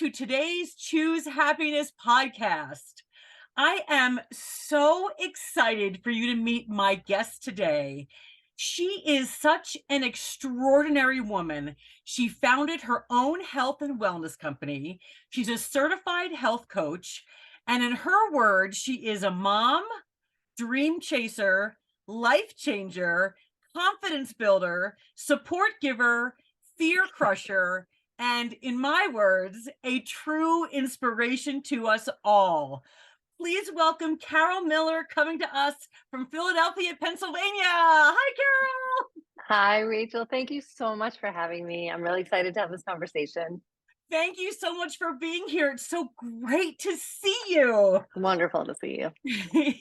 to today's Choose Happiness podcast. I am so excited for you to meet my guest today. She is such an extraordinary woman. She founded her own health and wellness company. She's a certified health coach. And in her words, she is a mom, dream chaser, life changer, confidence builder, support giver, fear crusher, and in my words, a true inspiration to us all. Please welcome Carole Miller coming to us from Philadelphia, Pennsylvania. Hi, Carole. Hi, Rachel. Thank you so much for having me. I'm really excited to have this conversation. Thank you so much for being here. It's so great to see you. Wonderful to see you.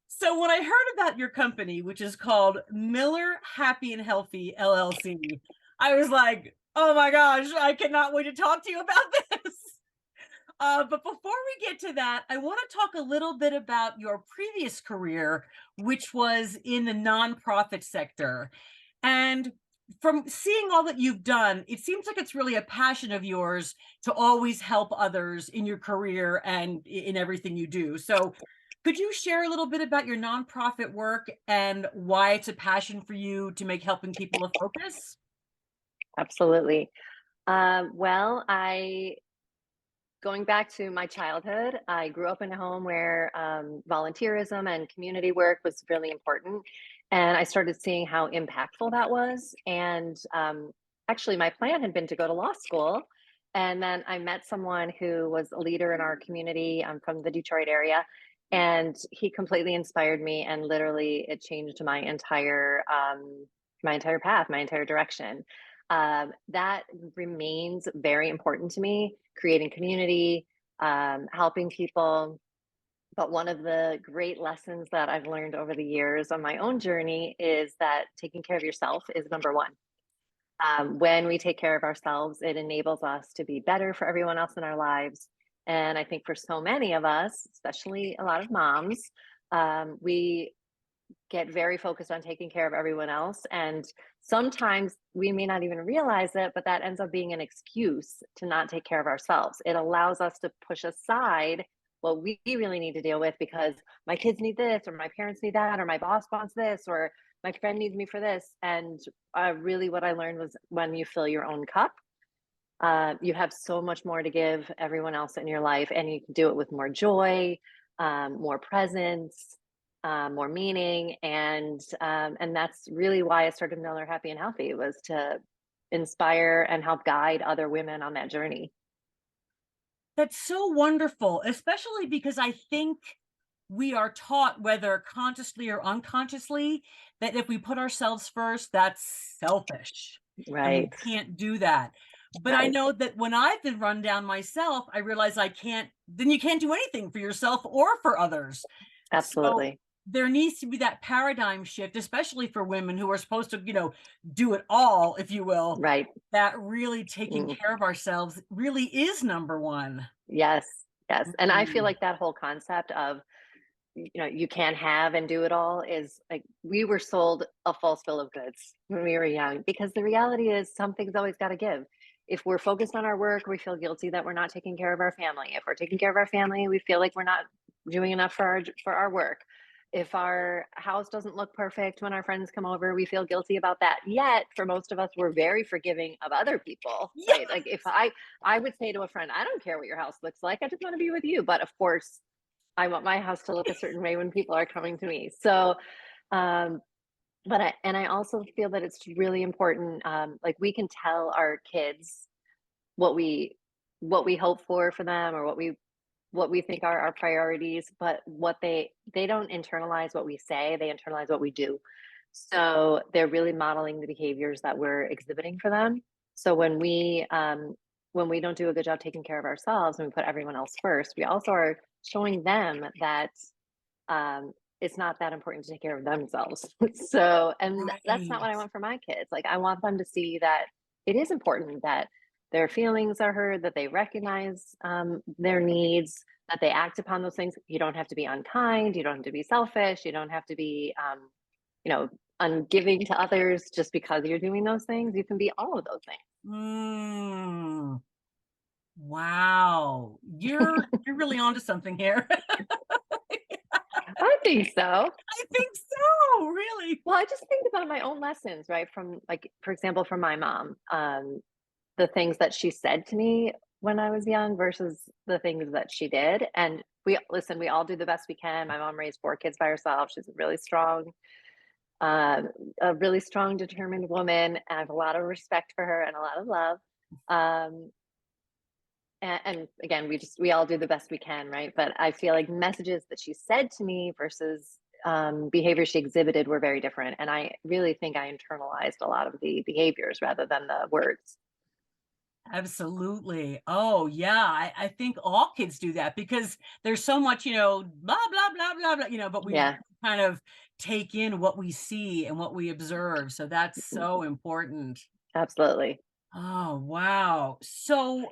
So when I heard about your company, which is called Miller Happy and Healthy LLC, I was like, oh my gosh, I cannot wait to talk to you about this. But before we get to that, I want to talk a little bit about your previous career, which was in the nonprofit sector. And from seeing all that you've done, it seems like it's really a passion of yours to always help others in your career and in everything you do. So could you share a little bit about your nonprofit work and why it's a passion for you to make helping people a focus? Absolutely. I going back to my childhood, I grew up in a home where volunteerism and community work was really important. And I started seeing how impactful that was. And actually, my plan had been to go to law school. And then I met someone who was a leader in our community. I'm from the Detroit area. And he completely inspired me. And literally, it changed my entire path, my entire direction. That remains very important to me, creating community, helping people. But one of the great lessons that I've learned over the years on my own journey is that taking care of yourself is number one. When we take care of ourselves, it enables us to be better for everyone else in our lives. And I think for so many of us, especially a lot of moms, we get very focused on taking care of everyone else. And sometimes we may not even realize it, but that ends up being an excuse to not take care of ourselves. It allows us to push aside what we really need to deal with because my kids need this, or my parents need that, or my boss wants this, or my friend needs me for this. And really, what I learned was when you fill your own cup, you have so much more to give everyone else in your life, and you can do it with more joy, more presence, more meaning, and that's really why I started Miller Happy and Healthy, was to inspire and help guide other women on that journey. That's so wonderful, especially because I think we are taught, whether consciously or unconsciously, that if we put ourselves first, that's selfish and we Right, can't do that. But I right, know that when I've been run down myself, I realize then you can't do anything for yourself or for others. So absolutely. there needs to be that paradigm shift, especially for women who are supposed to, do it all, if you will, Right. that really taking Mm, care of ourselves really is number one. yes, yes. And I feel Mhm. like that whole concept of, you can't have and do it all is like we were sold a false bill of goods when we were young, because the reality is something's always got to give. If we're focused on our work, we feel guilty that we're not taking care of our family. If we're taking care of our family, we feel like we're not doing enough for our work. If our house doesn't look perfect when our friends come over, we feel guilty about that. Yet, for most of us, we're very forgiving of other people, Yeah. right? Like if I would say to a friend, I don't care what your house looks like. I just want to be with you. But of course, I want my house to look a certain way when people are coming to me. So, um, I also feel that it's really important. Like we can tell our kids what we hope for them, or what we think are our priorities, but what they don't internalize what we say, they internalize what we do. So they're really modeling the behaviors that we're exhibiting for them. So when we don't do a good job taking care of ourselves and we put everyone else first, we also are showing them that um, it's not that important to take care of themselves. So, and that's not Right. what I want for my kids. Like, I want them to see that it is important that their feelings are heard, that they recognize their needs, that they act upon those things. You don't have to be unkind. You don't have to be selfish. You don't have to be, you know, ungiving to others just because you're doing those things. You can be all of those things. Mm. Wow. You're really onto something here. I think so. I think so, really. Well, I just think about my own lessons, right? From like, for example, from my mom, the things that she said to me when I was young versus the things that she did. And we all do the best we can. My mom raised 4 kids by herself. She's um, a really strong, determined woman. And I have a lot of respect for her and a lot of love. Um, and again, we all do the best we can, right? But I feel like messages that she said to me versus behavior she exhibited were very different. And I really think I internalized a lot of the behaviors rather than the words. Absolutely. Oh, yeah. I think all kids do that because there's so much, blah, blah, blah, blah, blah, but we Yeah, kind of take in what we see and what we observe. So that's so important. absolutely. Oh, wow. So,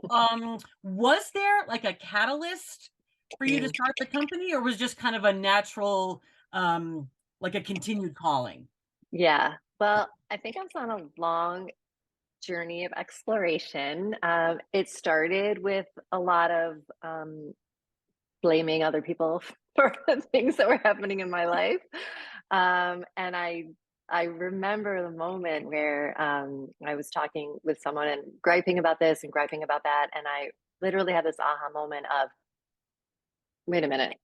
was there like a catalyst for you to Mm. start the company or was just kind of a natural, like a continued calling? Yeah. Well, I think I was on a long journey of exploration. It started with a lot of blaming other people for the things that were happening in my life. And I remember the moment where I was talking with someone and griping about this and griping about that, and I literally had this aha moment of, wait a minute,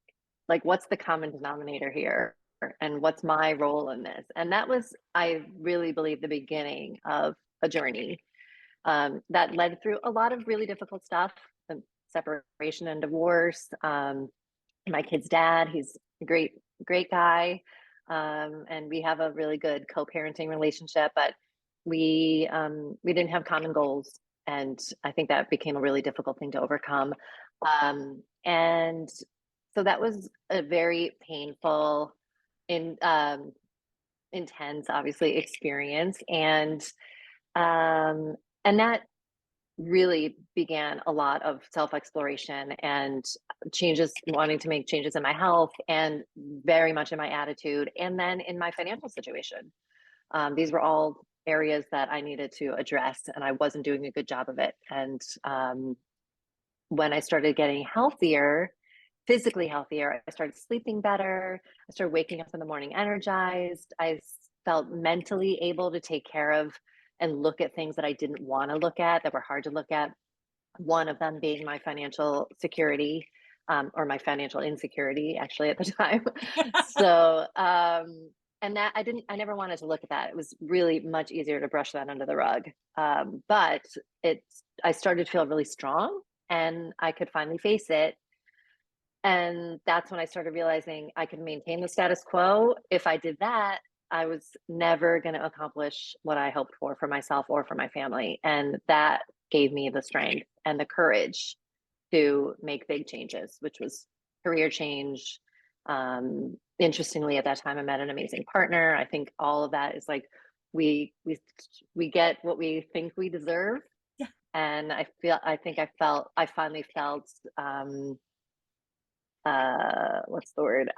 like what's the common denominator here? And what's my role in this? And that was, I really believe, the beginning of a journey that led through a lot of really difficult stuff, separation and divorce. My kid's dad, he's a great guy. And we have a really good co-parenting relationship, but we didn't have common goals. And I think that became a really difficult thing to overcome. And so that was a very painful, in intense, obviously, experience. Um, and that really began a lot of self exploration and changes, wanting to make changes in my health and very much in my attitude and then in my financial situation. These were all areas that I needed to address, and I wasn't doing a good job of it. And when I started getting healthier, physically healthier, I started sleeping better. I started waking up in the morning energized. I felt mentally able to take care of and look at things that I didn't want to look at, that were hard to look at. One of them being my financial security, or my financial insecurity, actually, at the time. So, and that I never wanted to look at that. It was really much easier to brush that under the rug. But I started to feel really strong and I could finally face it. And that's when I started realizing I could maintain the status quo. If I did that, I was never going to accomplish what I hoped for myself or for my family. And that gave me the strength and the courage to make big changes, which was career change. Interestingly, at that time, I met an amazing partner. I think all of that is like we we we get what we think we deserve, Yeah. and I finally felt what's the word?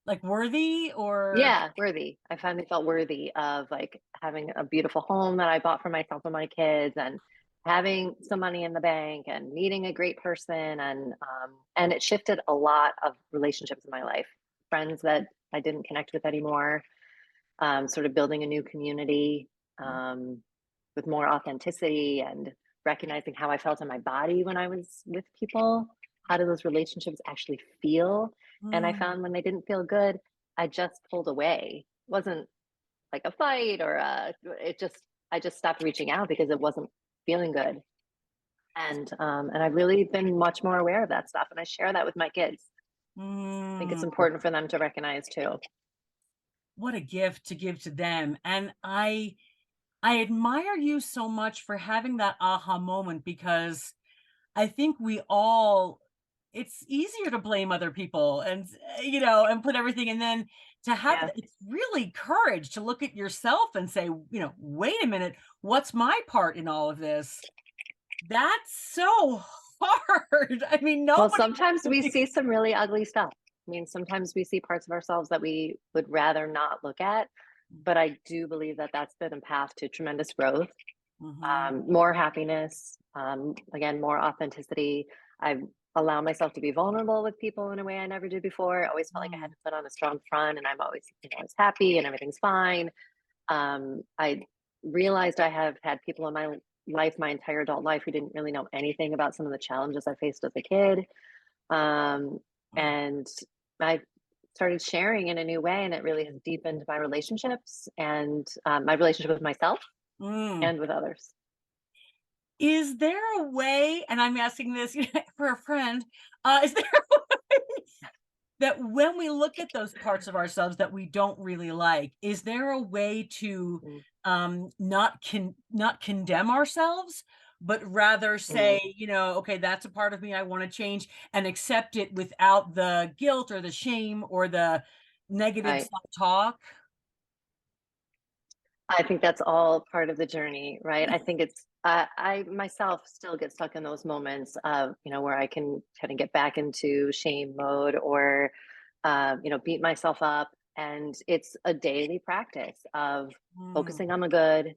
Like worthy or Yeah, worthy. I finally felt worthy of like having a beautiful home that I bought for myself and my kids, and having some money in the bank, and meeting a great person, and it shifted a lot of relationships in my life. Friends that I didn't connect with anymore, sort of building a new community, with more authenticity and recognizing how I felt in my body when I was with people. How do those relationships actually feel? And I Mm. found when they didn't feel good, I just pulled away. It wasn't like a fight or I just stopped reaching out because it wasn't feeling good. And I've really been much more aware of that stuff. And I share that with my kids. I think it's Mm. important for them to recognize too. What a gift to give to them. And I admire you so much for having that aha moment because I think we all it's easier to blame other people and and put everything and then to have Yeah. it's really courage to look at yourself and say, wait a minute, what's my part in all of this? That's so hard. I mean, Well, nobody sometimes we really see some really ugly stuff. I mean, sometimes we see parts of ourselves that we would rather not look at, but I do believe that that's been a path to tremendous growth. Mhm. more happiness, again, more authenticity. I allow myself to be vulnerable with people in a way I never did before. I always felt like I had Mm. to put on a strong front, and I'm always, always happy and everything's fine. I realized I have had people in my life, my entire adult life, who didn't really know anything about some of the challenges I faced as a kid. Um, Oh. and I started sharing in a new way, and it really has deepened my relationships and my relationship with myself Mm. and with others. Is there a way, and I'm asking this for a friend, is there a way that when we look at those parts of ourselves that we don't really like, is there a way to, Mm, not condemn ourselves, but rather mm, say, "Okay, that's a part of me I wanna change," and accept it without the guilt or the shame or the negative right. self-talk? I think that's all part of the journey, right? I think it's I myself still get stuck in those moments of, where I can kind of get back into shame mode or beat myself up. And it's a daily practice of Mm, focusing on the good.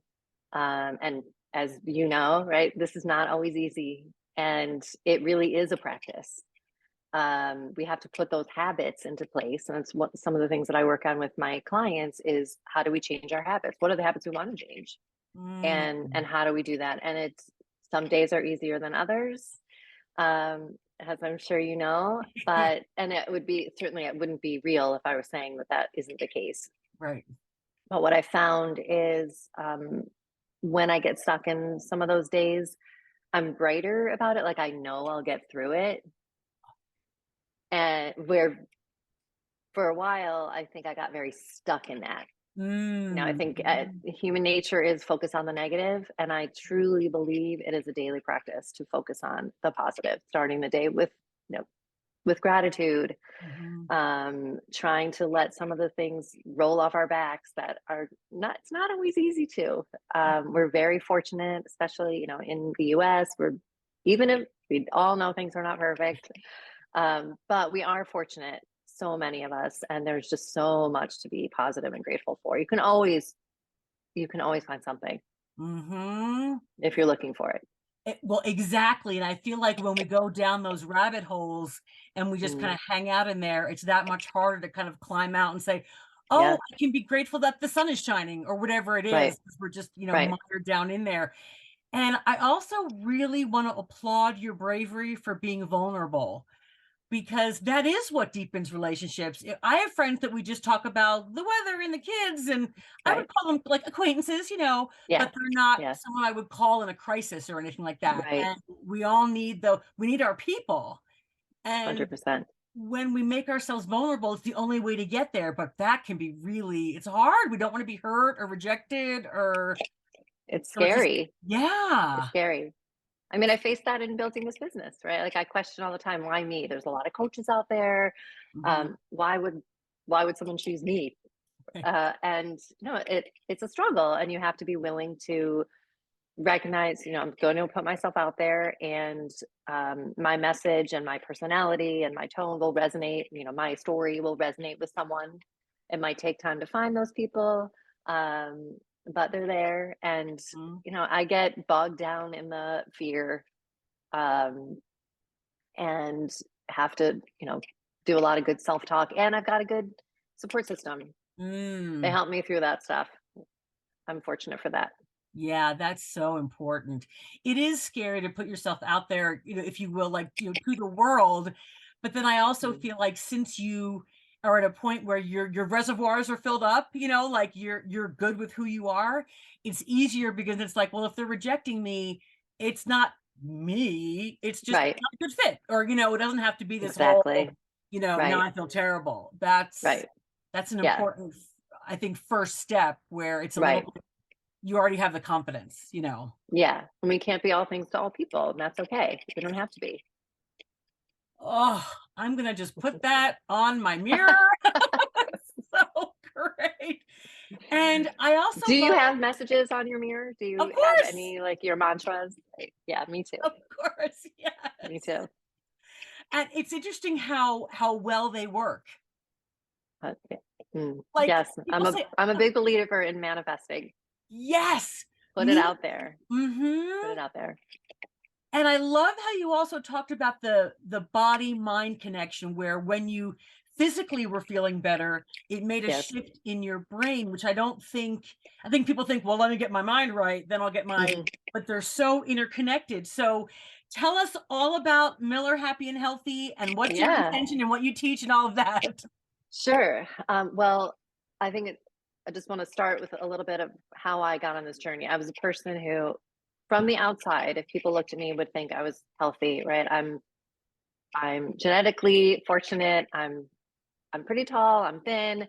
And as you know, right, this is not always easy. And it really is a practice. We have to put those habits into place, and that's what some of the things that I work on with my clients is how do we change our habits? What are the habits we want to change, and mm. how do we do that? And it's some days are easier than others, as I'm sure you know. But and it would be certainly it wouldn't be real if I was saying that that isn't the case. Right. But what I found is when I get stuck in some of those days, I'm brighter about it. Like I know I'll get through it, and where for a while, I think I got very stuck in that. I Mm, think mhm. human nature is focus on the negative, and I truly believe it is a daily practice to focus on the positive, starting the day with, with gratitude, Mhm. trying to let some of the things roll off our backs that are not, it's not always easy to. We're very fortunate, especially, in the US, even if we all know things are not perfect, but we are fortunate, so many of us, and there's just so much to be positive and grateful for. You can always find something Mhm. if you're looking for it. Well, exactly, and I feel like when we go down those rabbit holes and we just Mm, kinda hang out in there, it's that much harder to kind of climb out and say, "Oh, yeah, I can be grateful that the sun is shining," or whatever it is, right, 'cause we're just, right. mired down in there. And I also really wanna applaud your bravery for being vulnerable, because that is what deepens relationships. I have friends that we just talk about the weather and the kids, and I would Right. call them like acquaintances, Yeah, but they're not yeah, someone I would call in a crisis or anything like that. right. And we all need we need our people. And 100%. when we make ourselves vulnerable, it's the only way to get there. But that can be it's hard. We don't want to be hurt or rejected or It's so it's just scary. It's yeah. scary. I mean, I face that in building this business, right? Like I question all the time, why me? There's a lot of coaches out there. Mhm. Why would someone choose me? And no, it's a struggle, and you have to be willing to recognize, I'm going to put myself out there, and my message and my personality and my tone will resonate. My story will resonate with someone. It might take time to find those people, um, but they're there. And Mhm. I get bogged down in the fear, um, and have to, do a lot of good self talk. And I've got a good support system. They Mm. help me through that stuff. I'm fortunate for that. Yeah, that's so important. It is scary to put yourself out there, if you will, like, to the world. But then I also Mm, feel like since you are at a point where your reservoirs are filled up, like you're good with who you are, it's easier because it's like, well, if they're rejecting me, it's not me. It's just right. not a good fit. Or, it doesn't have to be this whole, Exactly. now Right. I feel terrible. That's an Yeah. important, I think, first step where it's a little Right. you already have the confidence. Yeah. And we can't be all things to all people, and that's okay. We don't have to be. Oh, I'm gonna just put that on my mirror. So great. And I also Do you love have messages on your mirror? Do of you have course, any like your mantras? Yeah, me too. of course, Me yes. too. And it's interesting how well they work. Yeah. Like, Yes, people say, I'm a "Oh, big believer in manifesting. yes." Put it Me out there. Put Mhm. it out there. And I love how you also talked about the body mind connection where when you physically were feeling better, it made a Yes. shift in your brain, which I think people think, well, let me get my mind right, then I'll get my, Mhm. but they're so interconnected. So tell us all about Miller Happy and Healthy and what's your Yeah. intention and what you teach and all of that. Sure. Well, I think I just want to start with a little bit of how I got on this journey. I was a person who, from the outside, if people looked at me, would think I was healthy, right? I'm genetically fortunate. I'm pretty tall. I'm thin.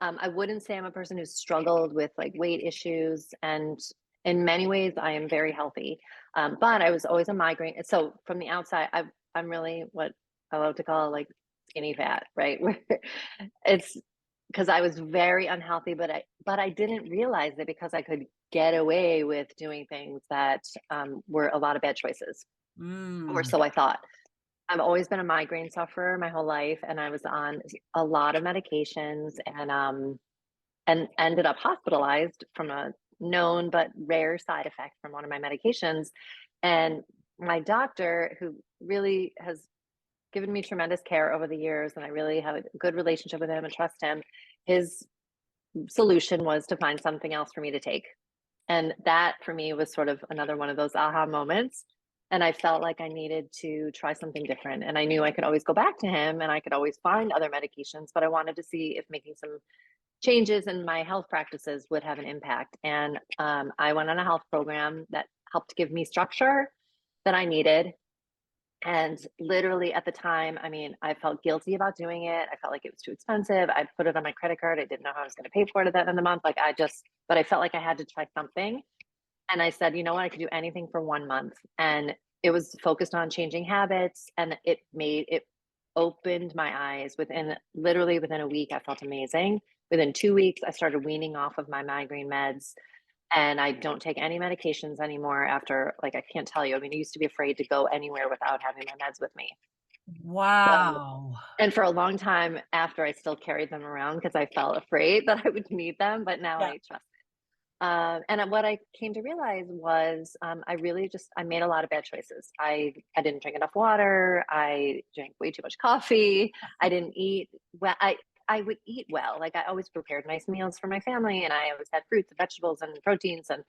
I wouldn't say I'm a person who's struggled with like weight issues, and in many ways, I am very healthy. But I was always a migraine. So from the outside, I'm really what I love to call like skinny fat, right? It's because I was very unhealthy, but I didn't realize it because I could get away with doing things that were a lot of bad choices, or Mm. so I thought. I've always been a migraine sufferer my whole life, and I was on a lot of medications, and ended up hospitalized from a known but rare side effect from one of my medications. And my doctor, who really has given me tremendous care over the years, and I really have a good relationship with him and trust him, his solution was to find something else for me to take. And that for me was sort of another one of those aha moments. And I felt like I needed to try something different. And I knew I could always go back to him and I could always find other medications, but I wanted to see if making some changes in my health practices would have an impact. And I went on a health program that helped give me structure that I needed. And literally at the time, I mean, I felt guilty about doing it. I felt like it was too expensive. I put it on my credit card. I didn't know how I was going to pay for it at the end of the month. But I felt like I had to try something. And I said, you know what, I could do anything for 1 month. And it was focused on changing habits. And it opened my eyes within a week. I felt amazing. Within 2 weeks, I started weaning off of my migraine meds, and I don't take any medications anymore after, like, I can't tell you. I mean, I used to be afraid to go anywhere without having my meds with me. So, Wow. and for a long time after, I still carried them around because I felt afraid that I would need them, but now Yeah. I trust. And what I came to realize was, I made a lot of bad choices. I didn't drink enough water. I drank way too much coffee. I didn't eat well. I would eat well. Like I always prepared nice meals for my family, and I always had fruits and vegetables and proteins. And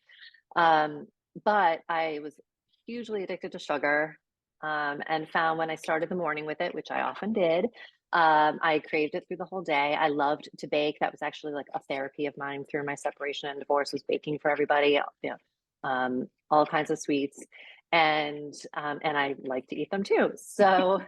um, but I was hugely addicted to sugar, and found when I started the morning with it, which I often did, I craved it through the whole day. I loved to bake. That was actually like a therapy of mine through my separation and divorce, was baking for everybody, all kinds of sweets. And I like to eat them too. So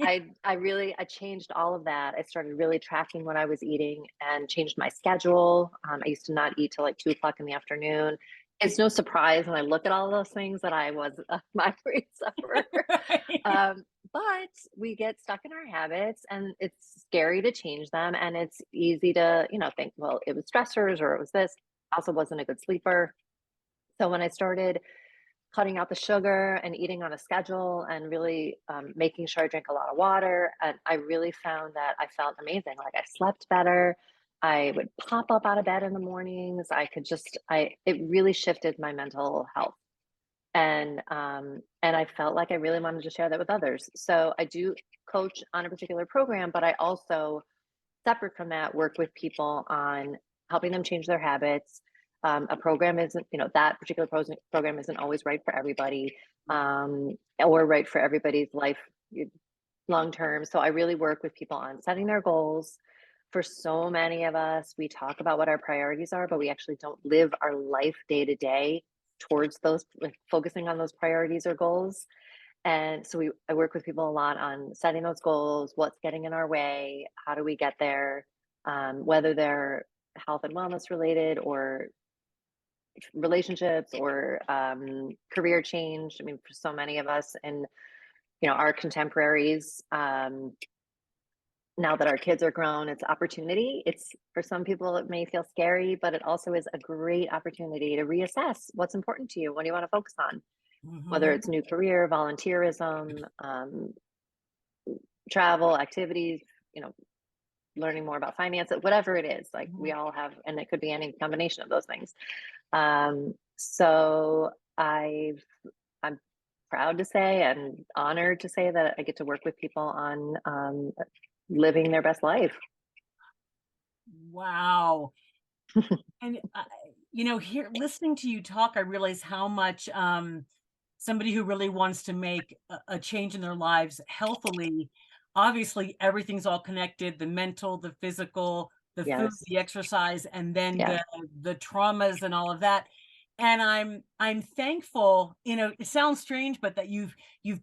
I changed all of that. I started really tracking what I was eating and changed my schedule. I used to not eat till like 2 o'clock in the afternoon. It's no surprise when I look at all of those things that I was a migraine sufferer. Right. Um, but we get stuck in our habits, and it's scary to change them. And it's easy to, think, well, it was stressors or it was this. Also wasn't a good sleeper. So when I started cutting out the sugar and eating on a schedule and really making sure I drank a lot of water, and I really found that I felt amazing. Like I slept better. I would pop up out of bed in the mornings. It really shifted my mental health. And I felt like I really wanted to share that with others. So I do coach on a particular program, but I also, separate from that, work with people on helping them change their habits. A program isn't, that particular program isn't always right for everybody, or right for everybody's life long term. So I really work with people on setting their goals. For so many of us, we talk about what our priorities are, but we actually don't live our life day to day towards those, like focusing on those priorities or goals. And so I work with people a lot on setting those goals, what's getting in our way, how do we get there, whether they're health and wellness related or relationships or career change. I mean, for so many of us and our contemporaries, now that our kids are grown, it's opportunity. It's, for some people it may feel scary, but it also is a great opportunity to reassess what's important to you. What do you want to focus on? Whether Mhm. it's new career, volunteerism, travel, activities, you know, learning more about finance, whatever it is, like we Mhm. all have, and it could be any combination of those things. So I'm proud to say and honored to say that I get to work with people on living their best life. Wow. And here listening to you talk, I realize how much somebody who really wants to make a change in their lives healthily, obviously everything's all connected, the mental, the physical, the food, Yes. the exercise, and then Yeah. the traumas and all of that. And I'm thankful, it sounds strange, but that you've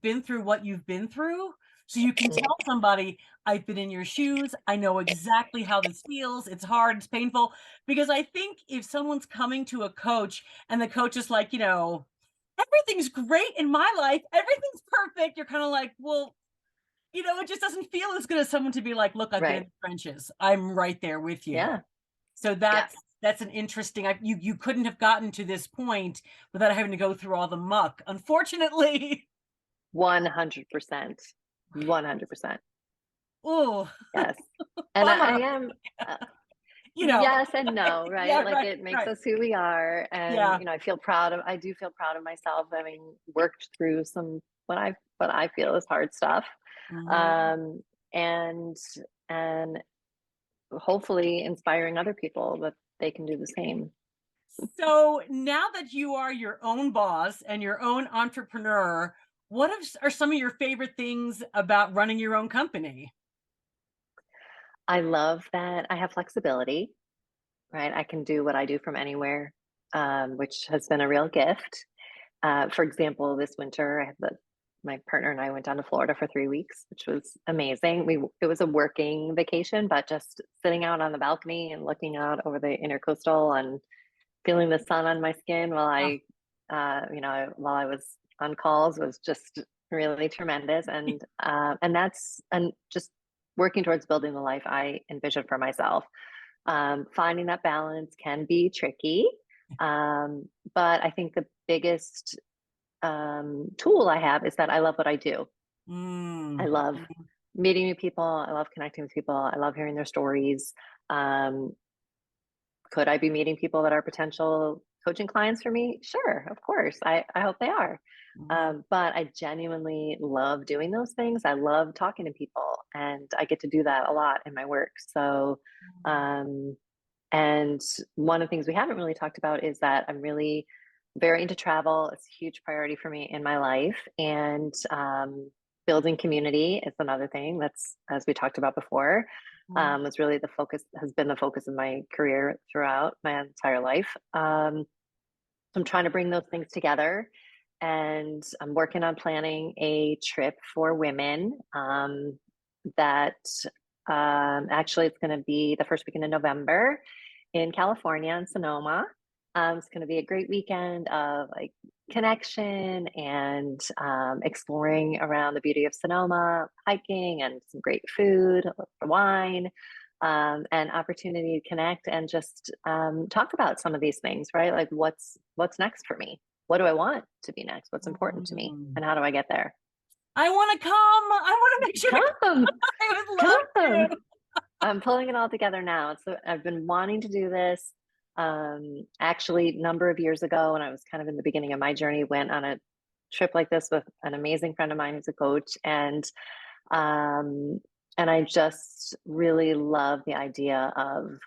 been through what you've been through. So you can tell somebody, I've been in your shoes. I know exactly how this feels. It's hard, it's painful. Because I think if someone's coming to a coach and the coach is like, everything's great in my life, everything's perfect, you're kind of like, well, it just doesn't feel as good as someone to be like, look, I've been in Right. the trenches. I'm right there with you. Yeah. So Yeah. that's an interesting, you couldn't have gotten to this point without having to go through all the muck, unfortunately. 100%. 100%. Oh, Yes. And I bummer. am, uh, You know, yes and no, right? yeah, Like right, it makes right. us who we are. And, Yeah. I do feel proud of myself having worked through some, what I feel is hard stuff. Mhm. Um, and, and hopefully inspiring other people that they can do the same. So now that you are your own boss and your own entrepreneur, are some of your favorite things about running your own company? I love that I have flexibility, right? I can do what I do from anywhere, which has been a real gift. For example, this winter, my partner and I went down to Florida for 3 weeks, which was amazing. It was a working vacation, but just sitting out on the balcony and looking out over the intercoastal and feeling the sun on my skin Oh, while I was on calls was just really tremendous. And that's and just working towards building the life I envision for myself. Finding that balance can be tricky, but I think the biggest tool I have is that I love what I do. I mm, love meeting new people. I love connecting with people. I love hearing their stories. Um, could I be meeting people that are potential coaching clients for me? Sure, of course. I hope they are. mm, But I genuinely love doing those things. I love talking to people, and I get to do that a lot in my work. So, um, and one of the things we haven't really talked about is that I'm really very into travel. It's a huge priority for me in my life. And building community is another thing that's, as we talked about before, mm. was really has been the focus of my career throughout my entire life. So I'm trying to bring those things together. And I'm working on planning a trip for women that actually it's going to be the first weekend in November in California in Sonoma. It's going to be a great weekend of like connection and exploring around the beauty of Sonoma, hiking and some great food, wine, and opportunity to connect and just talk about some of these things, right? Like what's next for me? What do I want to be next? What's important to me? Mm. And how do I get there? I want to come. I want to make sure to Come, come. I would love come. to. I'm pulling it all together now. So I've been wanting to do this. Actually, a number of years ago, when I was kind of in the beginning of my journey, went on a trip like this with an amazing friend of mine who's a coach, um, and I just really love the idea of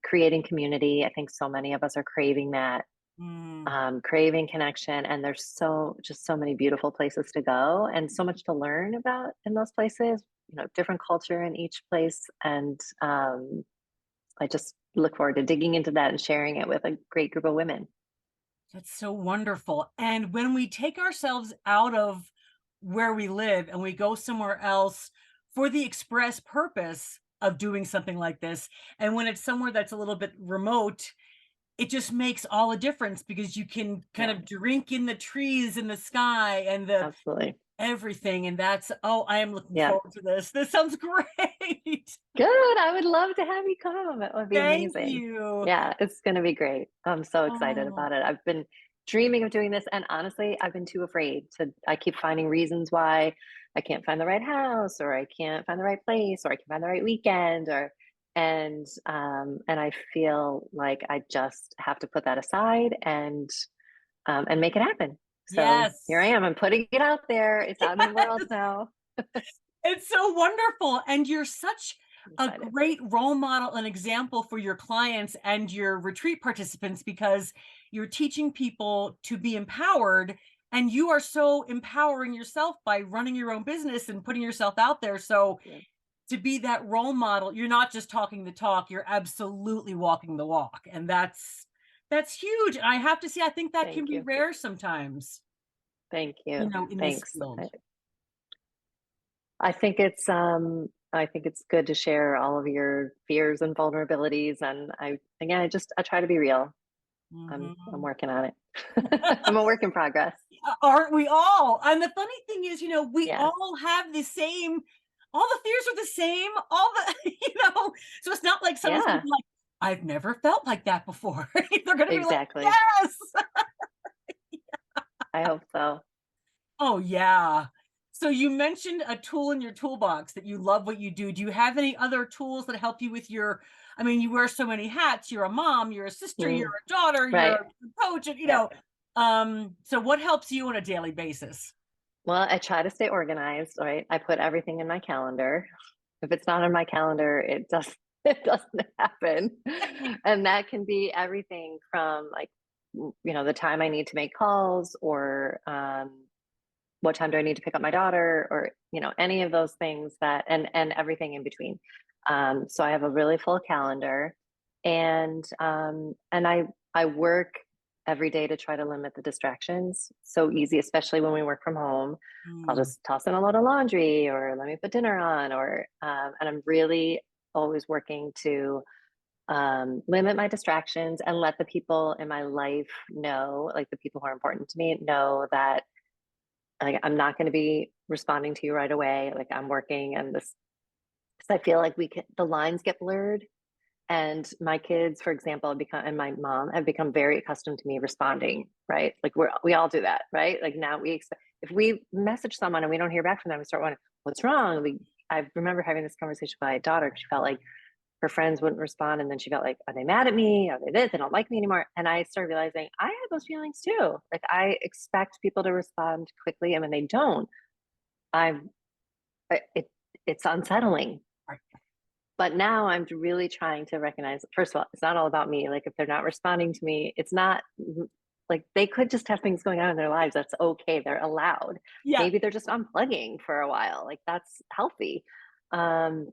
creating community. I think so many of us are craving that, Mm. craving connection, and there's so many beautiful places to go and so much to learn about in those places. Different culture in each place, and I just look forward to digging into that and sharing it with a great group of women. That's so wonderful. And when we take ourselves out of where we live and we go somewhere else for the express purpose of doing something like this, and when it's somewhere that's a little bit remote, it just makes all the difference because you can kind Yeah, of drink in the trees in the sky and the absolutely. everything. And that's, oh, I am looking Yeah, forward to this. This sounds great. good. I would love to have you come. It would be Thank amazing. you. Yeah, it's going to be great. I'm so excited Oh, about it. I've been dreaming of doing this, and honestly, I've been too afraid to. I keep finding reasons why I can't find the right house, or I can't find the right place, or I can't find the right weekend, and I feel like I just have to put that aside and make it happen. So here I Yes. am. I'm putting it out there. It's out in the world now. It's so wonderful. And you're such I'm a excited. great role model and example for your clients and your retreat participants because you're teaching people to be empowered. And you are so empowering yourself by running your own business and putting yourself out there. So Yeah. to be that role model, you're not just talking the talk, you're absolutely walking the walk. And that's huge. And I have to say, I think that can Thank be you. rare sometimes, Thank you. in this Thanks. field. I think it's good to share all of your fears and vulnerabilities. And I try to be real. I'm Mhm. working on it. I'm a work in progress. Aren't we all? And the funny thing is, we Yes. all have the same, all the fears are the same, all the, so it's not like someone's gonna Yeah, be like, I've never felt like that before. They're gonna be like, exactly. yes. I hope so. Oh, yeah. So you mentioned a tool in your toolbox that you love what you do. Do you have any other tools that help you with your, I mean, you wear so many hats. You're a mom, you're a sister, you're Mm, a daughter, you're right. a coach, and Yep. so what helps you on a daily basis? Well, I try to stay organized, right? I put everything in my calendar. If it's not in my calendar, it does it doesn't happen. And that can be everything from like the time I need to make calls or what time do I need to pick up my daughter or any of those things that and everything in between. So I have a really full calendar and I work every day to try to limit the distractions. So easy, especially when we work from home. I'll Mm, just toss in a load of laundry or let me put dinner on or and I'm really always working to limit my distractions and let the people in my life know, like the people who are important to me, know that like I'm not going to be responding to you right away. Like I'm working, and this, because I feel like the lines get blurred. And my kids, for example, have become, and my mom have become very accustomed to me responding, right? Like we all do that, right? Like now we expect, if we message someone and we don't hear back from them, we start wondering, what's wrong? I remember having this conversation with my daughter. She felt like her friends wouldn't respond. And then she felt like, are they mad at me? Are they this? They don't like me anymore. And I started realizing I have those feelings too. Like I expect people to respond quickly. And when they don't, I'm, it, it's unsettling. right. But now I'm really trying to recognize, first of all, it's not all about me. Like if they're not responding to me, it's not like they could just have things going on in their lives. That's okay. They're allowed. Yeah. Maybe they're just unplugging for a while. Like that's healthy. Um,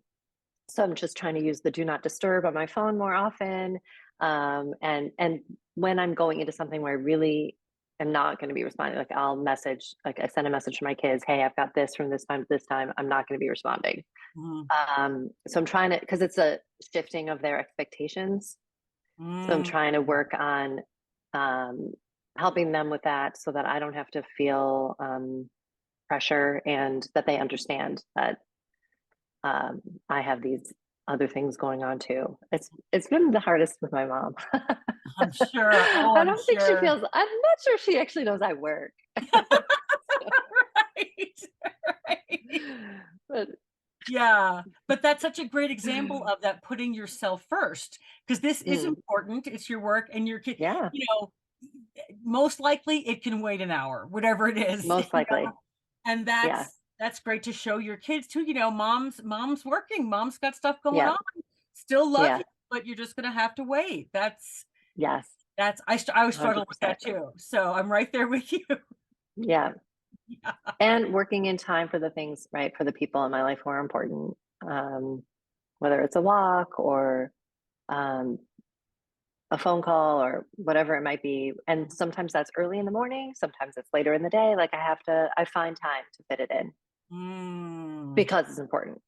so I'm just trying to use the do not disturb on my phone more often. And when I'm going into something where I really am not going to be responding, like I'll message, like I send a message to my kids, hey, I've got this from this time to this time. I'm not going to be responding. Mhm. So I'm trying to, because it's a shifting of their expectations. So I'm Mm. trying to work on um, helping them with that so that I don't have to feel pressure and that they understand that I have these other things going on too. It's been the hardest with my mom. I'm sure. Oh, I I'm don't think she sure. feels. I'm not sure she actually knows I work. Right. Right. But Yeah, but that's such a great example of that putting yourself first, because this is mm, important. It's your work and your kid. yeah, Most likely it can wait an hour, whatever it is, most likely. and Yeah, that's great to show your kids too. Mom's working, mom's got stuff going yeah, on. Still love yeah. you, but you're just gonna have to wait. Yes, I always struggle with that 100%. too. So I'm right there with you. Yeah. Yeah. And working in time for the things, right, for the people in my life who are important, um, whether it's a walk or um, a phone call or whatever it might be. And sometimes that's early in the morning, sometimes it's later in the day. Like I find time to fit it in Mm. because it's important.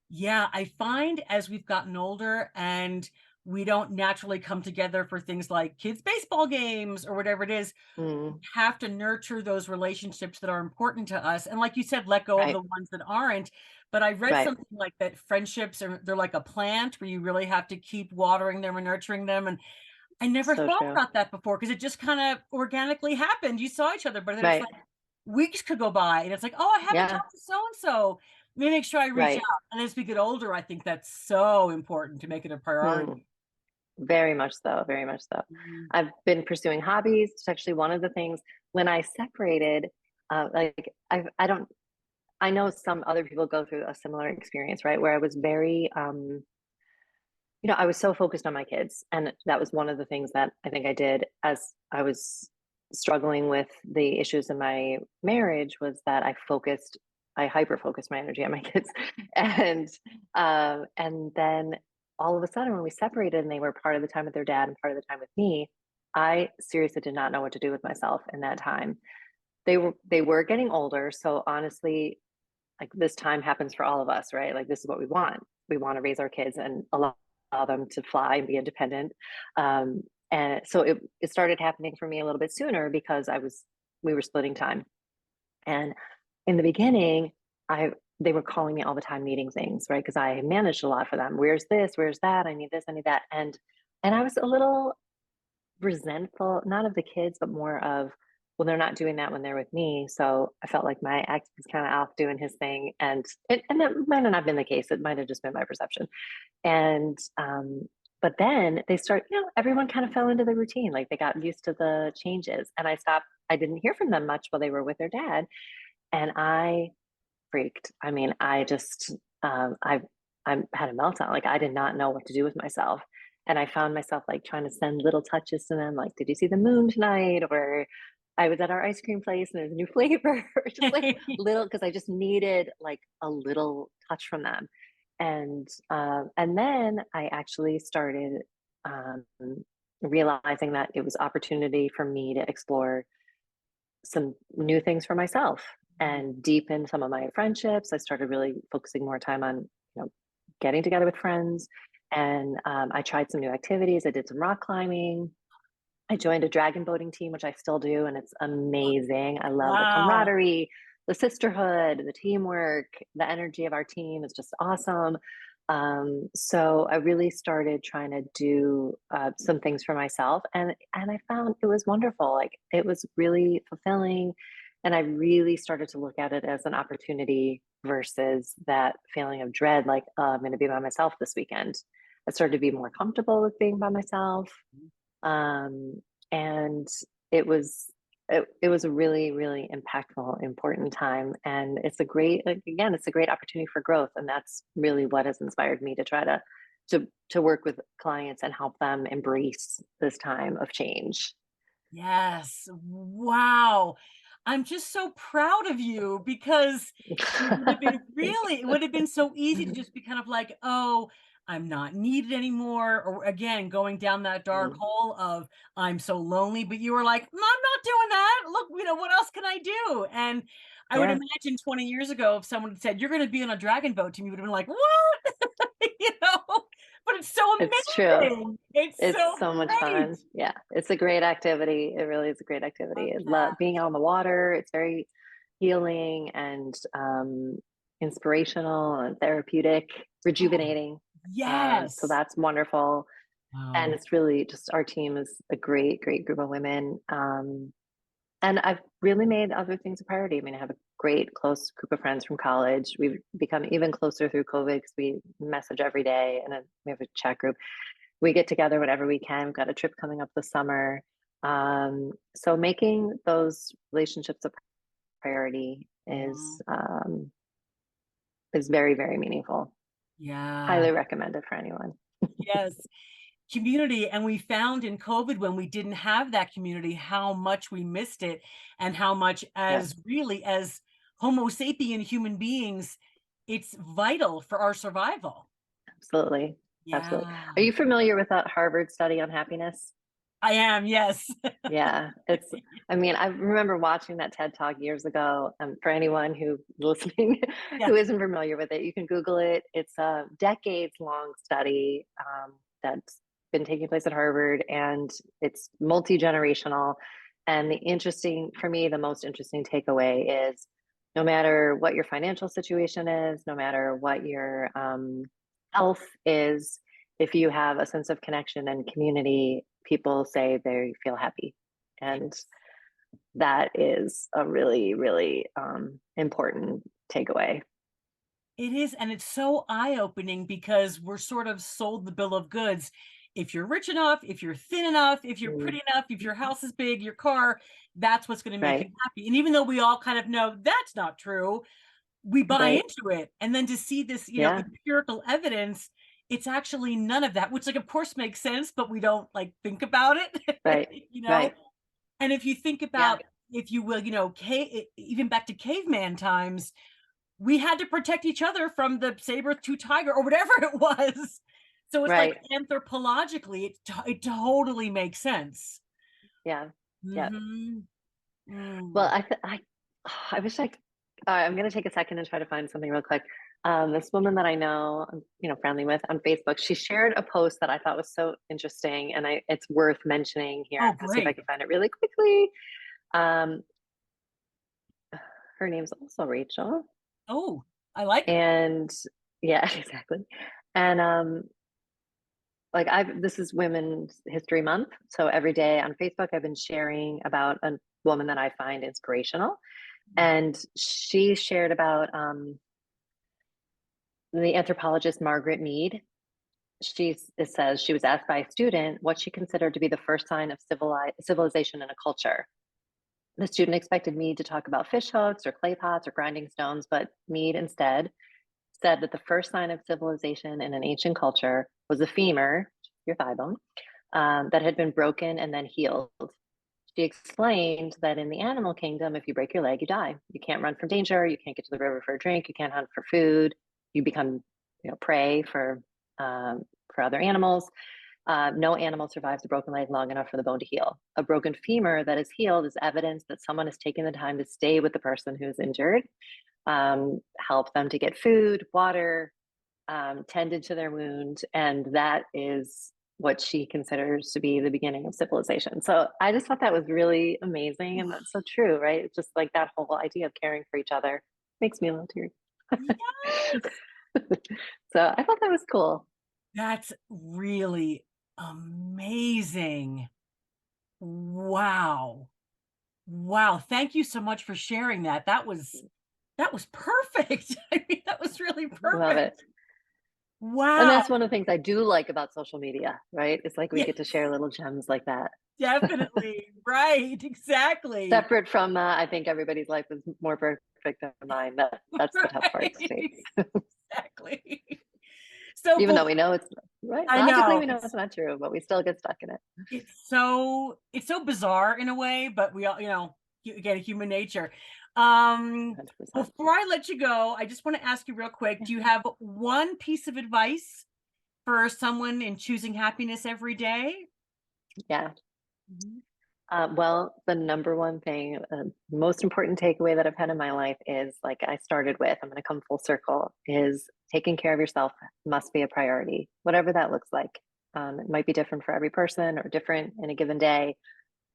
Yeah, I find as we've gotten older and we don't naturally come together for things like kids' baseball games or whatever it is, we Mm, have to nurture those relationships that are important to us. And like you said, let go of right, the ones that aren't. But I read right. something like that friendships they're like a plant where you really have to keep watering them and nurturing them. And I never So thought true. about that before because it just kind of organically happened. You saw each other, but then it's Right. like weeks could go by and it's like, oh, I haven't Yeah. talked to so and so. me make sure I reach Right. out. And as we get older, I think that's so important to make it a Mm, priority. very much so. Very much so. Mm. I've been pursuing hobbies. It's actually one of the things when I separated, like I don't, I know some other people go through a similar experience, right? Where I was very, I was so focused on my kids. And that was one of the things that I think I did as I was struggling with the issues in my marriage was that I hyper focused my energy on my kids. And then all of a sudden when we separated and they were part of the time with their dad and part of the time with me, I seriously did not know what to do with myself in that time. They were getting older. So honestly, like this time happens for all of us, right? Like this is what we want. We want to raise our kids and allow them to fly and be independent. Um, and so it started happening for me a little bit sooner because we were splitting time. And in the beginning, I they were calling me all the time, needing things, right? Because I managed a lot for them. Where's this? Where's that? I need this. I need that. And I was a little resentful, not of the kids, but more of, well, they're not doing that when they're with me. So I felt like my ex was kind of off doing his thing. And that might have not been the case. It might have just been my perception. And but then they start, everyone kind of fell into the routine. Like they got used to the changes. And I didn't hear from them much while they were with their dad. And I freaked. I mean, I just I had a meltdown. Like I did not know what to do with myself. And I found myself like trying to send little touches to them, like, did you see the moon tonight? Or I was at our ice cream place and there's a new flavor, or just like little, because I just needed like a little touch from them. And then I actually started um, realizing that it was opportunity for me to explore some new things for myself and deepen some of my friendships. I started really focusing more time on, getting together with friends. And I tried some new activities. I did some rock climbing. I joined a dragon boating team, which I still do, and it's amazing. I love the Wow. camaraderie, the sisterhood, the teamwork, the energy of our team is just awesome. So I really started trying to do some things for myself, and I found it was wonderful. Like it was really fulfilling, and I really started to look at it as an opportunity versus that feeling of dread. Like I'm going to be by myself this weekend. I started to be more comfortable with being by myself, um, and it was it was a really really impactful important time, and it's a great, like, again, it's a great opportunity for growth, and that's really what has inspired me to try to work with clients and help them embrace this time of change. Yes. Wow. I'm just so proud of you because it would have been so easy to just be kind of like, "Oh, I'm not needed anymore," or again, going down that dark Mm, hole of, "I'm so lonely," but you were like, "No, I'm not doing that. Look, what else can I do?" And I would yeah, imagine 20 years ago, if someone had said, "You're gonna be on a dragon boat team," you would have been like, "What?" You know? But it's so it's true. amazing. It's It's so so much great. fun. Yeah, it's a great activity. It really is a great Love activity. I love that. being out on the water. It's very healing and inspirational and therapeutic, Oh, rejuvenating. So yes. that's wonderful. And Wow. it's really just our team is a great, great group of women. And I've really made other things a priority. I mean, I have a great close group of friends from college. We've become even closer through COVID because we message every day, and then we have a chat group. We get together whenever we can. We've got a trip coming up this summer. So making those relationships a priority Wow. is very, very meaningful. Yeah. Highly recommended for anyone. Yes. Community, and we found in COVID when we didn't have that community, how much we missed it and how much Yeah, as Homo sapien human beings, it's vital for our survival. absolutely. Absolutely. Are Yeah. you familiar with that Harvard study on happiness? I am, yes. Yeah, I mean, I remember watching that TED Talk years ago. For anyone who listening Yeah. who isn't familiar with it, you can Google it. It's a decades long study that's been taking place at Harvard, and it's multi generational. And for me, the most interesting takeaway is no matter what your financial situation is, no matter what your health is, if you have a sense of connection and community, people say they feel happy. And that is a really, really important takeaway. It is, and it's so eye-opening because we're sort of sold the bill of goods. If you're rich enough, if you're thin enough, if you're Mm, pretty enough, if your house is big, your car, that's what's gonna make you right, happy. And even though we all kind of know that's not true, we buy right. into it. And then to see this, Yeah, empirical evidence, it's actually none of that, which, like, of course makes sense, but we don't, like, think about it, right, you know? right. And if you think Yeah, about, if you will, even back to caveman times, we had to protect each other from the saber-tooth tiger or whatever it was. So it's like right. anthropologically, it totally makes sense. Yeah, yeah. Mhm. Well, Mm. I wish I'm gonna take a second and try to find something real quick. This woman that I know, I'm, friendly with on Facebook, she shared a post that I thought was so interesting, and it's worth mentioning here. Oh, I'm gonna see if I great. can find it really quickly. Um, her name's also Rachel, Oh, I like it. and yeah, exactly. And like this is Women's History Month, so every day on Facebook, I've been sharing about a woman that I find inspirational, and she shared about the anthropologist Margaret Mead. It says she was asked by a student what she considered to be the first sign of civilization in a culture. The student expected Mead to talk about fish hooks or clay pots or grinding stones, but Mead instead said that the first sign of civilization in an ancient culture was a femur, your thigh bone, that had been broken and then healed. She explained that in the animal kingdom, if you break your leg, you die. You can't run from danger. You can't get to the river for a drink. You can't hunt for food. You become, prey for other animals. No animal survives a broken leg long enough for the bone to heal. A broken femur that is healed is evidence that someone has taken the time to stay with the person who's injured, help them to get food, water, tended to their wound, and that is what she considers to be the beginning of civilization. So I just thought that was really amazing, and that's so true, right? It's just like that whole idea of caring for each other makes me a little teary. Yes. So I thought that was cool. That's really amazing. Wow. Wow, thank you so much for sharing that. That was perfect. I mean, that was really Love perfect. it. And Wow. that's one of the things I do like about social media, right? It's like we Yes, get to share little gems like that. definitely. Right, exactly. Separate from, I think everybody's life is more perfect than mine. That's the tough part to Right. take. Exactly. So Even though before we know it's right. I Logically, know, we know it's not true, but we still get stuck in it. it's so bizarre in a way, but we all, again, human nature. Um, 100%. Before I let you go, I just wanna ask you real quick, do you have one piece of advice for someone in choosing happiness every day? Yeah. Mhm. Well, the number one thing, most important takeaway that I've had in my life is like I started with, I'm going to come full circle, is taking care of yourself must be a priority, whatever that looks like. It might be different for every person or different in a given day,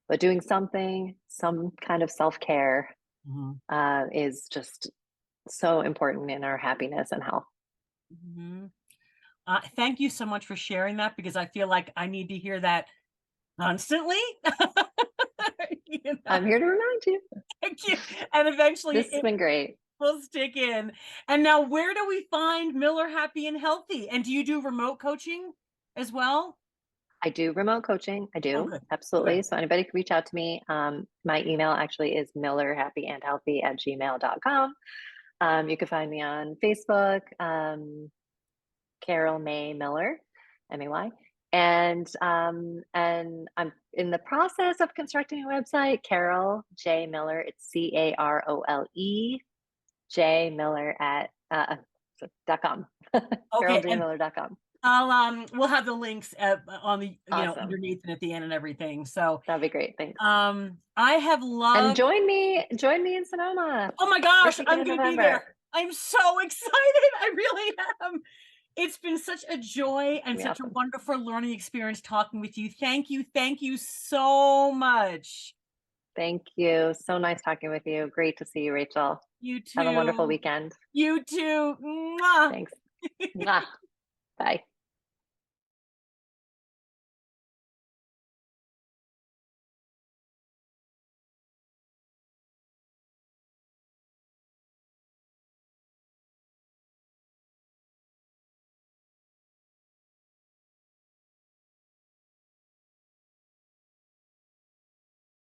but doing something, some kind of self care, Mhm. is just so important in our happiness and health. Mhm. Thank you so much for sharing that because I feel like I need to hear that constantly. You know, I'm here to remind you. thank you. And eventually This has it been great. will stick in. And now where do we find Miller Happy and Healthy? And do you do remote coaching as well? I do remote coaching. I Oh, do. good. Absolutely. Good. So anybody can reach out to me. My email actually is millerhappyandhealthy@gmail.com. You can find me on Facebook, Carole May Miller, May. And I'm in the process of constructing a website, Carole J Miller. It's CAROLE J Miller at .com. Okay. And CaroleJMiller.com. we'll have the links on the, Awesome. underneath and at the end and everything. So, That'd be great. Thanks. I have And loved. join me in Sonoma, Oh my first gosh, weekend I'm in gonna be November. there. I'm so excited. I really am. It's been such a joy It's and gonna be such a awesome. wonderful learning experience talking with you. Thank you so much. Thank you. So nice talking with you. Great to see you, Rachel. You Have a wonderful too. weekend. You too. Mwah. Thanks. Mwah. Bye.